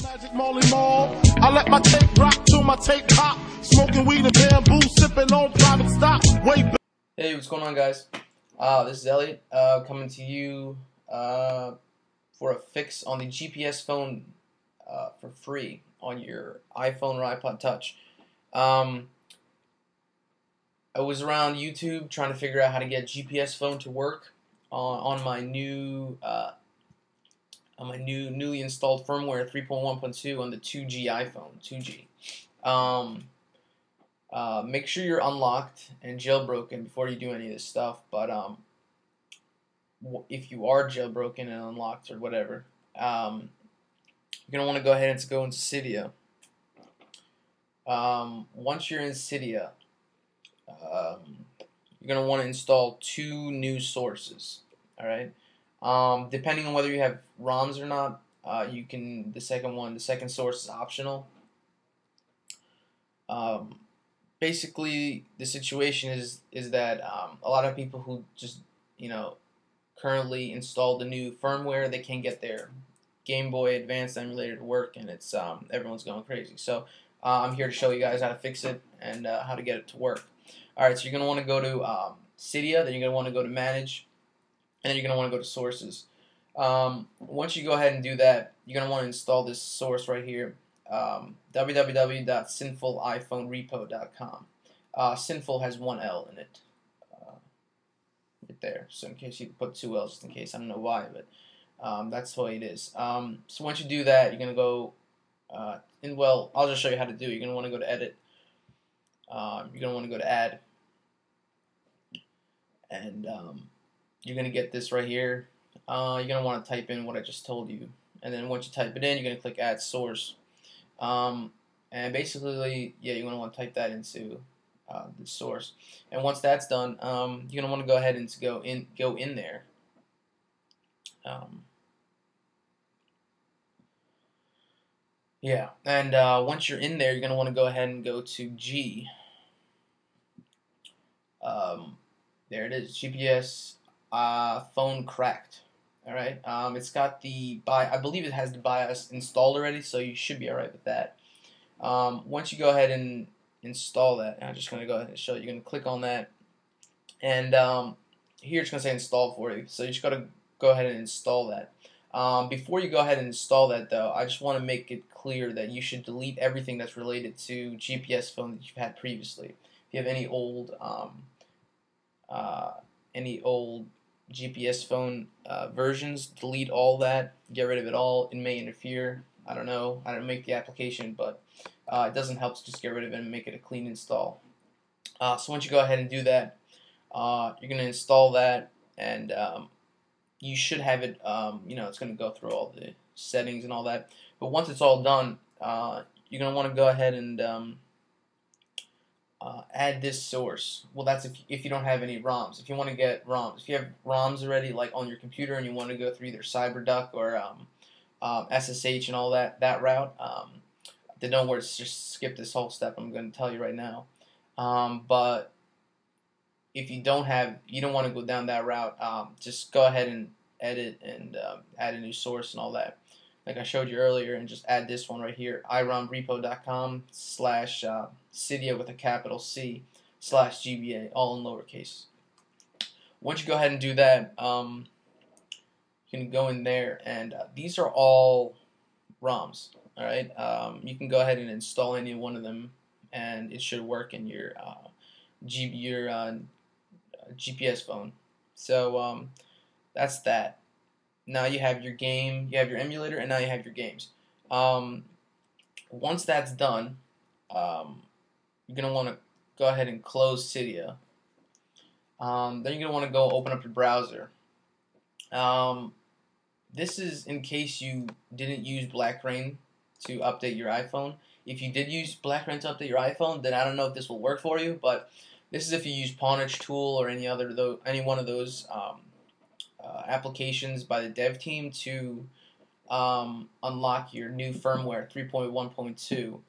Magic Molly Mall. I let my tape rock till my tape pop. Smoking weed and bamboo, sipping on private stock. Way back. Hey, what's going on, guys? This is Elliot coming to you for a fix on the GpsPhone for free on your iPhone or iPod Touch. I was around YouTube trying to figure out how to get GpsPhone to work on my newly installed firmware 3.1.2 on the 2G iPhone 2G. Make sure you're unlocked and jailbroken before you do any of this stuff. But if you are jailbroken and unlocked or whatever, you're gonna want to go ahead and go into Cydia. Once you're in Cydia, you're gonna want to install two new sources. All right. Depending on whether you have ROMs or not, you can. The second source is optional. Basically, the situation is that a lot of people who just currently installed the new firmware, they can't get their Game Boy Advanced emulator to work, and it's everyone's going crazy. So I'm here to show you guys how to fix it and how to get it to work. All right, so you're gonna want to go to Cydia, then you're gonna want to go to Manage, and then you're gonna want to go to Sources. Once you go ahead and do that, you're gonna want to install this source right here. www.sinfuliPhonerepo.com. Sinful has one L in it, right there. So in case you put two L's, just in case, I don't know why, but that's the way it is. So once you do that, you're gonna go well, I'll just show you how to do it. You're gonna want to go to Edit. You're gonna want to go to Add, and you're gonna get this right here. You're gonna want to type in what I just told you, and then once you type it in, you're gonna click Add Source. And basically, yeah, you're going to want to type that into the source. And once that's done, you're going to want to go ahead and go in there. Yeah, and once you're in there, you're going to want to go ahead and go to G. There it is, GpsPhone cracked. All right, it's got the I believe it has the BIOS installed already, so you should be all right with that. Once you go ahead and install that, I'm just going to go ahead and show you. You're going to click on that, and here it's going to say install for you. So you just got to go ahead and install that. Before you go ahead and install that, though, I just want to make it clear that you should delete everything that's related to GpsPhone that you've had previously. If you have any old GpsPhone versions, delete all that, get rid of it all. It may interfere. I don't know. I don't make the application, but it doesn't help to just get rid of it and make it a clean install. So once you go ahead and do that, you're going to install that, and you should have it, it's going to go through all the settings and all that. But once it's all done, you're going to want to go ahead and add this source. Well, that's if you don't have any ROMs. If you want to get ROMs, if you have ROMs already, like on your computer, and you want to go through either CyberDuck or SSH and all that route, then don't worry, just skip this whole step I'm going to tell you right now. But if you don't want to go down that route, just go ahead and edit and add a new source and all that, like I showed you earlier, and just add this one right here, iromrepo.com/Cydia with a capital C /GBA, all in lowercase. Once you go ahead and do that, you can go in there, and these are all ROMs. All right, you can go ahead and install any one of them, and it should work in your GpsPhone. So that's that. Now you have your game, you have your emulator, and now you have your games. Once that's done, you're going to want to go ahead and close Cydia. Then you're going to want to go open up your browser. This is in case you didn't use BlackRain to update your iPhone. If you did use BlackRain to update your iPhone, then I don't know if this will work for you, but this is if you use Pawnage Tool or any one of those applications by the dev team to unlock your new firmware 3.1.2.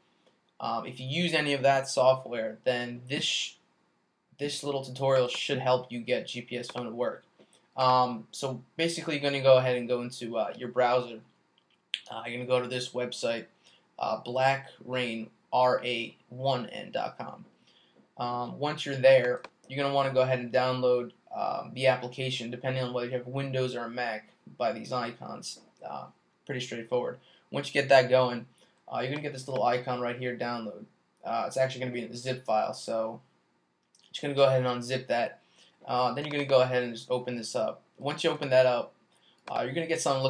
If you use any of that software, then this little tutorial should help you get GpsPhone to work. So basically, you're going to go ahead and go into your browser, you're going to go to this website, blackrainra1n.com. Once you're there, you're going to want to go ahead and download the application, depending on whether you have Windows or a Mac, by these icons. Pretty straightforward. Once you get that going, you're going to get this little icon right here, download. It's actually going to be in a zip file, so just going to go ahead and unzip that. Then you're going to go ahead and just open this up. Once you open that up, you're going to get something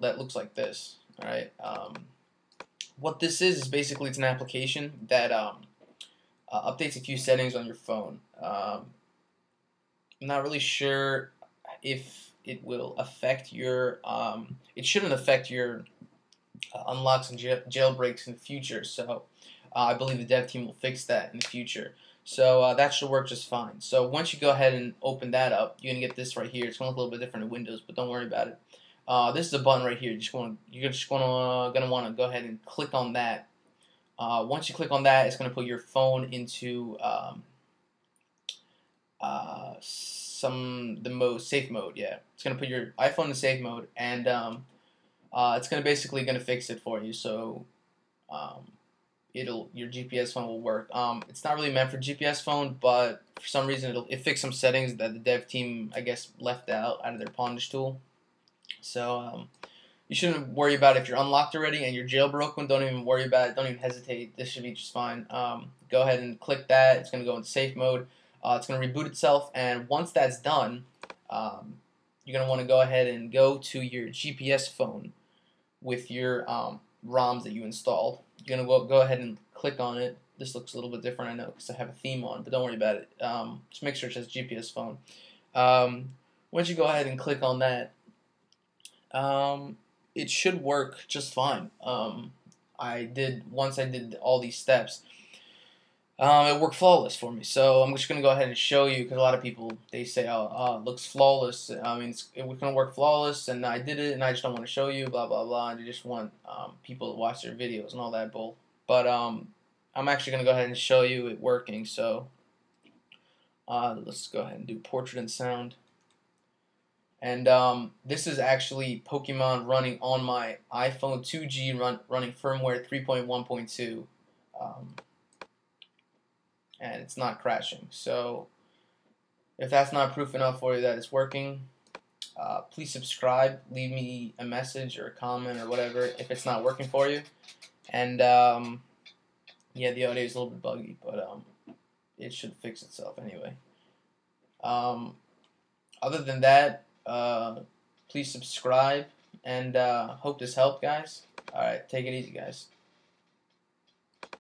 that looks like this. All right. What this is basically, it's an application that updates a few settings on your phone. I'm not really sure if it will affect your. It shouldn't affect your unlocks and jailbreaks in the future. So I believe the dev team will fix that in the future. So that should work just fine. So once you go ahead and open that up, you're gonna get this right here. It's gonna look a little bit different in Windows, but don't worry about it. This is a button right here. You're just gonna want to go ahead and click on that. Once you click on that, it's gonna put your phone into safe mode. Yeah, it's gonna put your iPhone in safe mode, and it's basically gonna fix it for you. So your GpsPhone will work. It's not really meant for GpsPhone, but for some reason it fixed some settings that the dev team, I guess, left out of their Punish tool. So you shouldn't worry about it. If you're unlocked already and you're jailbroken, don't even worry about it. Don't even hesitate. This should be just fine. Go ahead and click that. It's going to go into safe mode. It's going to reboot itself, and once that's done, you're going to want to go ahead and go to your GpsPhone with your ROMs that you installed. You're going to go ahead and click on it. This looks a little bit different, I know, because I have a theme on, but don't worry about it. Just make sure it says GpsPhone. Once you go ahead and click on that, it should work just fine. Once I did all these steps, it worked flawless for me. So I'm just gonna go ahead and show you, because a lot of people, they say, "Oh, it looks flawless." I mean, it's gonna work flawless, and I did it, and I just don't want to show you, blah blah blah. And you just want people to watch their videos and all that bull. But I'm actually gonna go ahead and show you it working. So let's go ahead and do portrait and sound. And this is actually Pokemon running on my iPhone 2G running firmware 3.1.2, and it's not crashing. So if that's not proof enough for you that it's working, please subscribe, leave me a message or a comment or whatever if it's not working for you. And yeah, the audio is a little bit buggy, but it should fix itself anyway. Other than that, please subscribe, and hope this helped, guys. Alright, take it easy, guys.